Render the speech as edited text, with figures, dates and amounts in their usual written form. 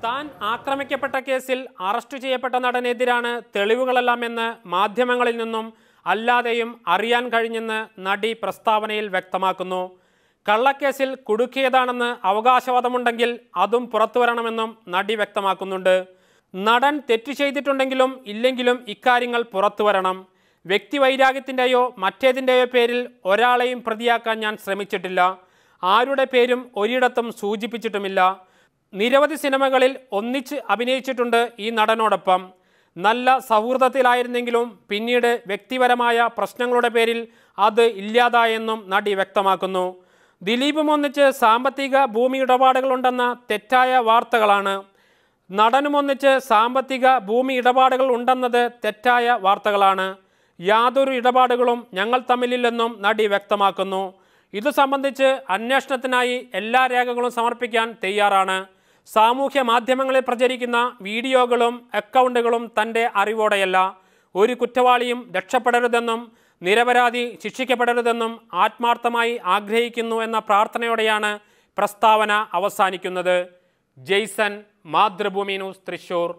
താൻ ആക്രമിക്കപ്പെട്ട കേസിൽ അറസ്റ്റ് ചെയ്യപ്പെട്ട നടനെതിരാണ് തെളിവുകളെല്ലാമെന്ന് മാധ്യമങ്ങളിൽ നിന്നും അല്ലാതെയും അറിയാൻ കഴിഞ്ഞെന്ന് നടി പ്രസ്താവനയിൽ വ്യക്തമാക്കുന്നു. കള്ളക്കേസിൽ കുടുക്കിയതാണെന്ന് അവകാശവാദമുണ്ടെങ്കിൽ അതും പുറത്തുവരണമെന്നും നടി വ്യക്തമാക്കുന്നുണ്ട്. നടൻ തെറ്റു ചെയ്തിട്ടുണ്ടെങ്കിലും ഇല്ലെങ്കിലും ഇക്കാര്യങ്ങൾ പുറത്തുവരണം. വ്യക്തിവൈരാഗ്യത്തിൻ്റെയോ മറ്റേതിൻ്റെയോ പേരിൽ ഒരാളെയും പ്രതിയാക്കാൻ ഞാൻ ശ്രമിച്ചിട്ടില്ല. ആരുടെ പേരും ഒരിടത്തും സൂചിപ്പിച്ചിട്ടുമില്ല. നിരവധി സിനിമകളിൽ ഒന്നിച്ച് അഭിനയിച്ചിട്ടുണ്ട് ഈ നടനോടൊപ്പം. നല്ല സൗഹൃദത്തിലായിരുന്നെങ്കിലും പിന്നീട് വ്യക്തിപരമായ പ്രശ്നങ്ങളുടെ പേരിൽ അത് ഇല്ലാതായെന്നും നടി വ്യക്തമാക്കുന്നു. ദിലീപും ഒന്നിച്ച് സാമ്പത്തിക ഭൂമി ഇടപാടുകളുണ്ടെന്ന തെറ്റായ വാർത്തകളാണ്. നടനും ഒന്നിച്ച് സാമ്പത്തിക ഭൂമി ഇടപാടുകൾ ഉണ്ടെന്നത് തെറ്റായ വാർത്തകളാണ്. യാതൊരു ഇടപാടുകളും ഞങ്ങൾ തമ്മിലില്ലെന്നും നടി വ്യക്തമാക്കുന്നു. ഇതു സംബന്ധിച്ച് അന്വേഷണത്തിനായി എല്ലാ രേഖകളും സമർപ്പിക്കാൻ തയ്യാറാണ്. സാമൂഹ്യ മാധ്യമങ്ങളിൽ പ്രചരിക്കുന്ന വീഡിയോകളും അക്കൗണ്ടുകളും തൻ്റെ അറിവോടെയല്ല. ഒരു കുറ്റവാളിയും രക്ഷപ്പെടരുതെന്നും നിരപരാധി ശിക്ഷിക്കപ്പെടരുതെന്നും ആത്മാർത്ഥമായി ആഗ്രഹിക്കുന്നു എന്ന പ്രാർത്ഥനയോടെയാണ് പ്രസ്താവന അവസാനിക്കുന്നത്. ജെയ്സൺ, മാതൃഭൂമി ന്യൂസ്, തൃശ്ശൂർ.